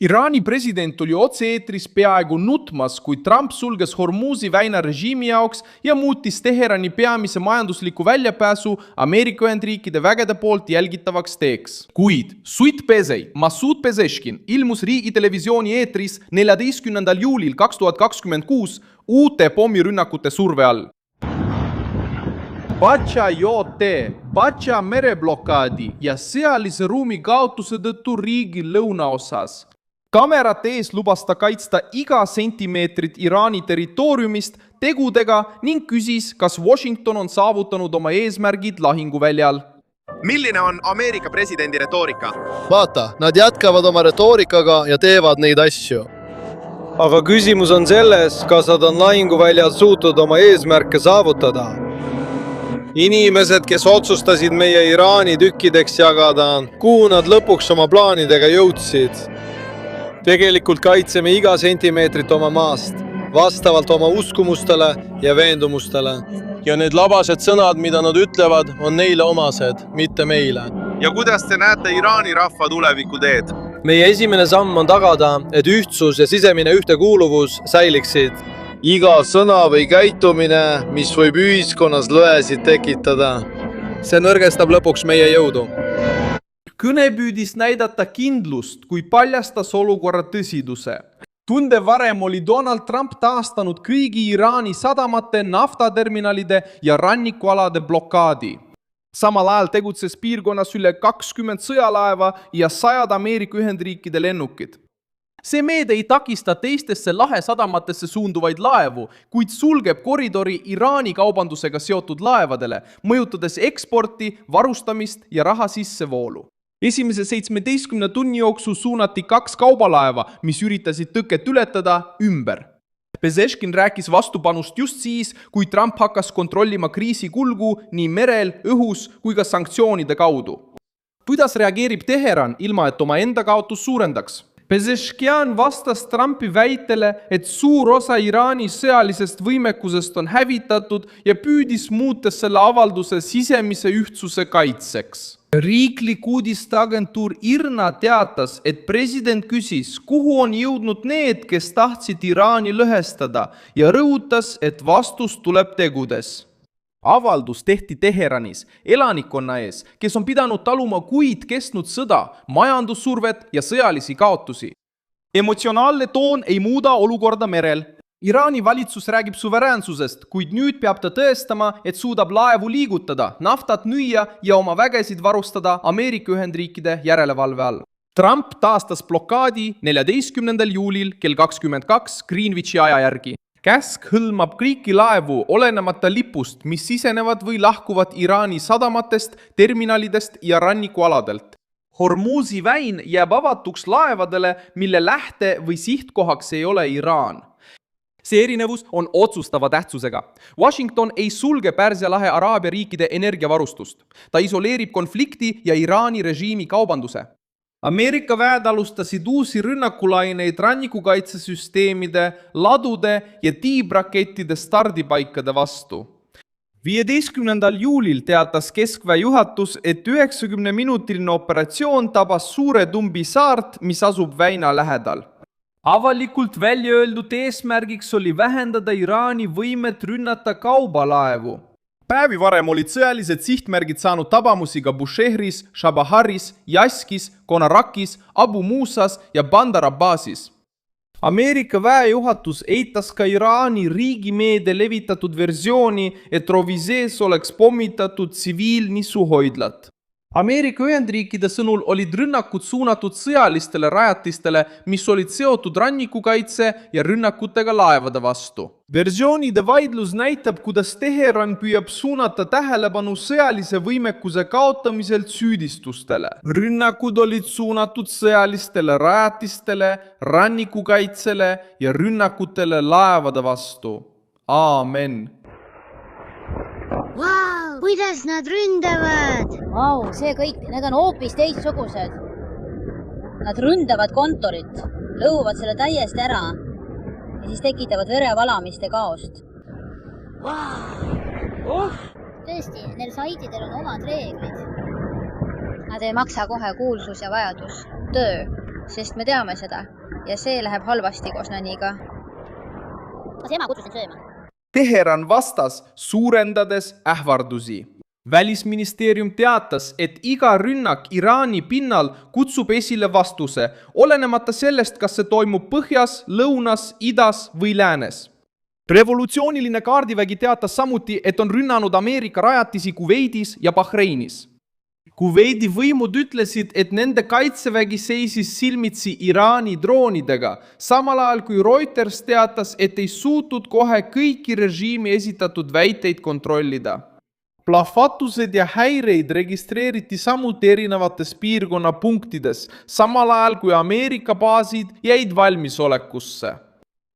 Iraani president oli otse-eetris peaaegu nutmas, kui Trump sulges Hormuzi väina režiimi jaoks ja muutis Teherani peamise majandusliku väljapääsu Ameerika Ühendriikide vägede poolt jälgitavaks teeks. Kuid Suit Pezei, Masoud Pezeshkin ilmus riigitelevisiooni eetris 14. juulil 2026 uute pommirünnakute surve all. Bacha joote, Bacha mereblokaadi ja sealise ruumi kaotuse tõttu riigi lõunaosas. Kamerate ees lubas ta kaitsta iga sentimeetrit Iraani territooriumist tegudega ning küsis, kas Washington on saavutanud oma eesmärgid lahinguväljal. Milline on Ameerika presidendi retoorika? Vaata, nad jätkavad oma retoorikaga ja teevad neid asju. Aga küsimus on selles, kas nad on lahinguväljal suutnud oma eesmärke saavutada. Inimesed, kes otsustasid meie Iraani tükkideks jagada, kuhu nad lõpuks oma plaanidega jõudsid. Tegelikult kaitseme iga sentimeetrit oma maast, vastavalt oma uskumustele ja veendumustele. Ja need labased sõnad, mida nad ütlevad, on neile omased, mitte meile. Ja kuidas te näete Iraani rahva tuleviku teed? Meie esimene samm on tagada, et ühtsus ja sisemine ühtekuuluvus säiliksid. Iga sõna või käitumine, mis võib ühiskonnas lõhesid tekitada. See nõrgestab lõpuks meie jõudu. Kõne püüdis näidata kindlust, kui paljastas olukorra tõsiduse. Tunde varem oli Donald Trump taastanud kõigi Iraani sadamate, naftaterminalide ja rannikualade blokaadi. Samal ajal tegutses piirkonnas üle 20 sõjalaeva ja 100 Ameerika Ühendriikide lennukid. See meede ei takista teistesse lahesadamatesse suunduvaid laevu, kuid sulgeb koridori Iraani kaubandusega seotud laevadele, mõjutades eksporti, varustamist ja raha sissevoolu. Esimese 17 tunni jooksul suunati 2 kaubalaeva, mis üritasid tõket ületada, ümber. Pezeshkin rääkis vastupanust just siis, kui Trump hakkas kontrollima kriisi kulgu nii merel, õhus kui ka sanktsioonide kaudu. Kuidas reageerib Teheran, ilma et oma enda kaotus suurendaks? Pezeshkian vastas Trumpi väitele, et suur osa Iraani sõjalisest võimekusest on hävitatud ja püüdis muuta selle avalduse sisemise ühtsuse kaitseks. Riiklik uudisteagentuur IRNA teatas, et president küsis, kuhu on jõudnud need, kes tahtsid Iraani lõhestada ja rõhutas, et vastus tuleb tegudes. Avaldus tehti Teheranis elanikkonna ees, kes on pidanud taluma kuid kestnud sõda, majandussurvet ja sõjalisi kaotusi. Emotsionaalne toon ei muuda olukorda merel. Iraani valitsus räägib suveräänsusest, kuid nüüd peab ta tõestama, et suudab laevu liigutada, naftat müüa ja oma vägesid varustada Ameerika Ühendriikide järelevalve all. Trump taastas blokaadi 14. juulil kell 22 Greenwichi aja järgi. Käsk hõlmab kõiki laevu olenemata lipust, mis sisenevad või lahkuvad Iraani sadamatest, terminalidest ja rannikualadelt. Hormuzi väin jääb avatuks laevadele, mille lähte või sihtkohaks ei ole Iraan. See erinevus on otsustava tähtsusega. Washington ei sulge Pärsia lahe Araabia riikide energiavarustust. Ta isoleerib konflikti ja Iraani režiimi kaubanduse. Ameerika väed alustasid uusi rünnakulaineid rannikukaitsesüsteemide, ladude ja tiibrakettide stardipaikade vastu. 15. juulil teatas keskväe juhatus, et 90-minutiline operatsioon tabas Suure Tumbi saart, mis asub väina lähedal. Avalikult välja öeldud eesmärgiks oli vähendada Iraani võimet rünnata kaubalaevu. Päevi varem olid sõjalised sihtmärgid saanud tabamusi ka Bushehris, Shabaharis, Jaskis, Konarakis, Abu Musas ja Bandar Abbasis. Ameerika väejuhatus eitas ka Iraani riigimeede levitatud versiooni, et Rovisees oleks pommitatud tsiviilnisuhoidlat. Ameerika Ühendriikide sõnul olid rünnakud suunatud sõjalistele rajatistele, mis olid seotud rannikukaitse ja rünnakutega laevade vastu. Versioonide vaidlus näitab, kuidas Teheran püüab suunata tähelepanu sõjalise võimekuse kaotamiselt süüdistustele. Rünnakud olid suunatud sõjalistele rajatistele, rannikukaitsele ja rünnakutele laevade vastu. Aamen. Vau, kuidas nad ründavad? Vau, see kõik, need on hoopis teistsugused. Nad ründavad kontorit, lõhuvad selle täiesti ära ja siis tekitavad verevalamist ja kaost. Tõesti, neil saididel on omad reeglid. Nad ei maksa kohe kuulsus ja vajadus. Töö. sest me teame seda ja see läheb halvasti koos Naniga. kas ema kutsus end sööma? Teheran vastas, suurendades ähvardusi. Välisministeerium teatas, et iga rünnak Iraani pinnal kutsub esile vastuse, olenemata sellest, kas see toimub põhjas, lõunas, idas või läänes. Revolutsiooniline kaardivägi teatas samuti, et on rünnanud Ameerika rajatisi Kuveidis ja Bahreinis. Kuveidi võimud ütlesid, et nende kaitsevägi seisis silmitsi Iraani droonidega, samal ajal kui Reuters teatas, et ei suutnud kohe kõiki režiimi esitatud väiteid kontrollida. Plahvatused ja häireid registreeriti samuti erinevates piirkonnapunktides, samal ajal kui Ameerika baasid jäid valmisolekusse.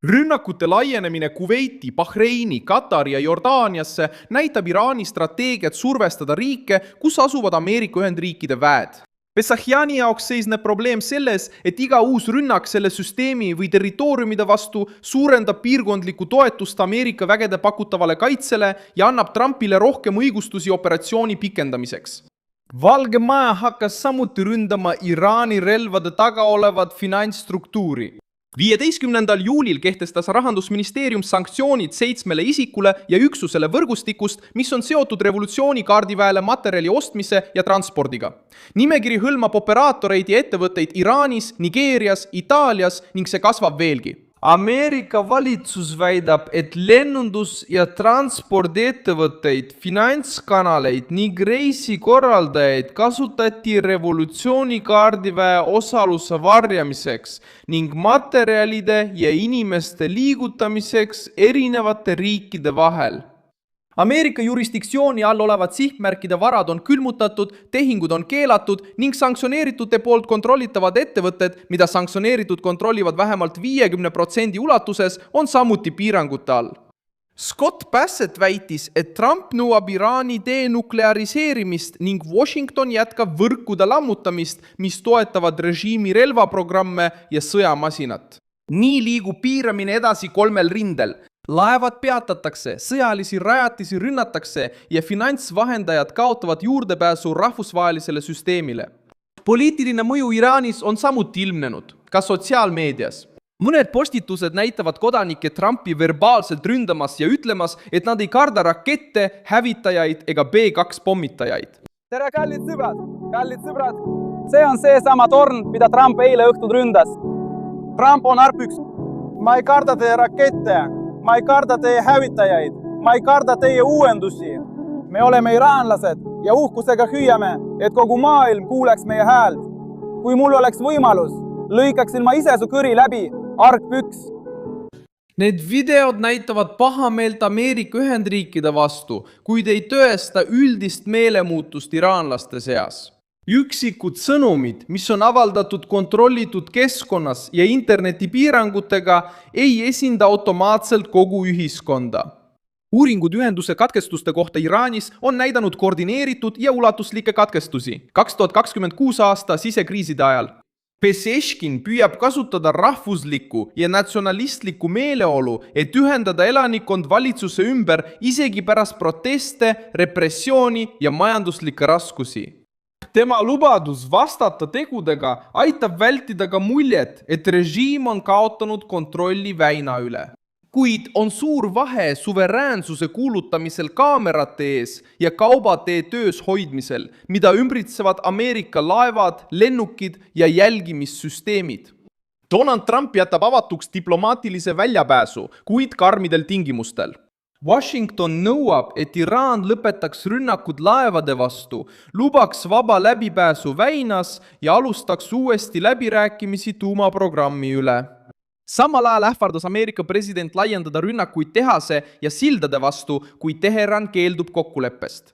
Rünnakute laienemine Kuveiti, Bahreini, Katari ja Jordaaniasse näitab Iraani strateegiat survestada riike, kus asuvad Ameerika Ühendriikide väed. Peshahjani jaoks seisneb probleem selles, et iga uus rünnak selle süsteemi või territooriumide vastu suurendab piirkondlikku toetust Ameerika vägede pakutavale kaitsele ja annab Trumpile rohkem õigustusi operatsiooni pikendamiseks. Valge Maja hakkas samuti ründama Iraani relvade taga olevat finantsstruktuuri. 15. juulil kehtestas Rahandusministeerium sanktsioonid 7 isikule ja üksusele võrgustikust, mis on seotud revolutsioonikaardiväele materjali ostmise ja transpordiga. Nimekiri hõlmab operaatoreid ja ettevõtteid Iraanis, Nigeerias, Itaalias ning see kasvab veelgi. Ameerika valitsus väidab, et lennundus- ja transpordiettevõtteid, finantskanaleid ning reisikorraldajaid kasutati revolutsioonikaardiväe osaluse varjamiseks ning materjalide ja inimeste liigutamiseks erinevate riikide vahel. Ameerika jurisdiktsiooni all olevad sihtmärkide varad on külmutatud, tehingud on keelatud ning sanktsioneeritute poolt kontrollitavad ettevõtted, mida sanktsioneeritud kontrollivad vähemalt 50% ulatuses, on samuti piirangute all. Scott Bassett väitis, et Trump nõuab Iraani denukleariseerimist ning Washington jätkab võrkude lammutamist, mis toetavad režiimi relvaprogramme ja sõjamasinat. Nii liigub piiramine edasi 3 rindel. Laevad peatatakse, sõjalisi rajatisi rünnatakse ja finantsvahendajad kaotavad juurdepääsu rahvusvahelisele süsteemile. Poliitiline mõju Iraanis on samuti ilmnenud, ka sotsiaalmeedias. Mõned postitused näitavad kodanikke Trumpi verbaalselt ründamas ja ütlemas, et nad ei karda rakette, hävitajaid ega B2 pommitajaid. Tere, kallid sõbrad! See on seesama torn, mida Trump eile õhtul ründas. Trump on arpüks. Ma ei karda teie rakette. Ma ei karda teie hävitajaid, ma ei karda teie uuendusi. Me oleme iraanlased ja uhkusega hüüame, et kogu maailm kuuleks meie häält. Kui mul oleks võimalus, lõikaksin ma ise su kõri läbi, argpüks. Need videod näitavad pahameelt Ameerika Ühendriikide vastu, kuid ei tõesta üldist meelemuutust iraanlaste seas. Üksikud sõnumid, mis on avaldatud kontrollitud keskkonnas ja internetipiirangutega, ei esinda automaatselt kogu ühiskonda. Uuringud ühenduse katkestuste kohta Iraanis on näidanud koordineeritud ja ulatuslikke katkestusi 2026 aasta sisekriiside ajal. Pezeshkin püüab kasutada rahvuslikku ja natsionalistlikku meeleolu, et ühendada elanikkond valitsuse ümber isegi pärast proteste, repressiooni ja majanduslikke raskusi. Tema lubadus vastata tegudega aitab vältida ka muljet, et režiim on kaotanud kontrolli väina üle. Kuid on suur vahe suveräänsuse kuulutamisel kaamerate ees ja kaubatee töös hoidmisel, mida ümbritsevad Ameerika laevad, lennukid ja jälgimissüsteemid. Donald Trump jätab avatuks diplomaatilise väljapääsu, kuid karmidel tingimustel. Washington nõuab, et Iraan lõpetaks rünnakud laevade vastu, lubaks vaba läbipääsu väinas ja alustaks uuesti läbirääkimisi tuumaprogrammi üle. Samal ajal ähvardas Ameerika president laiendada rünnakuid tehase ja sildade vastu, kui Teheran keeldub kokkuleppest.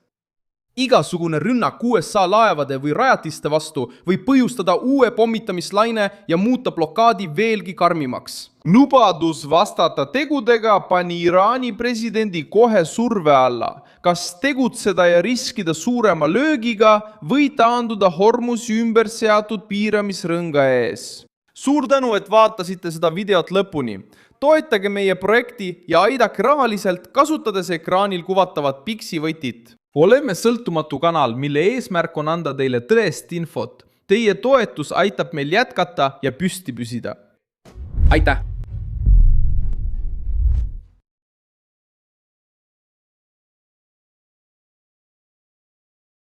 Igasugune rünnak USA laevade või rajatiste vastu võib põhjustada uue pommitamislaine ja muuta blokaadi veelgi karmimaks. Lubadus vastata tegudega pani Iraani presidendi kohe surve alla, kas tegutseda ja riskida suurema löögiga või taanduda Hormuzi ümber seatud piiramisrõnga ees. Suur tänu, et vaatasite seda videot lõpuni. Toetage meie projekti ja aidake rahaliselt, kasutades ekraanil kuvatavat Pixi võtit. Oleme sõltumatu kanal, mille eesmärk on anda teile tõest infot. Teie toetus aitab meil jätkata ja püsti püsida. aitäh!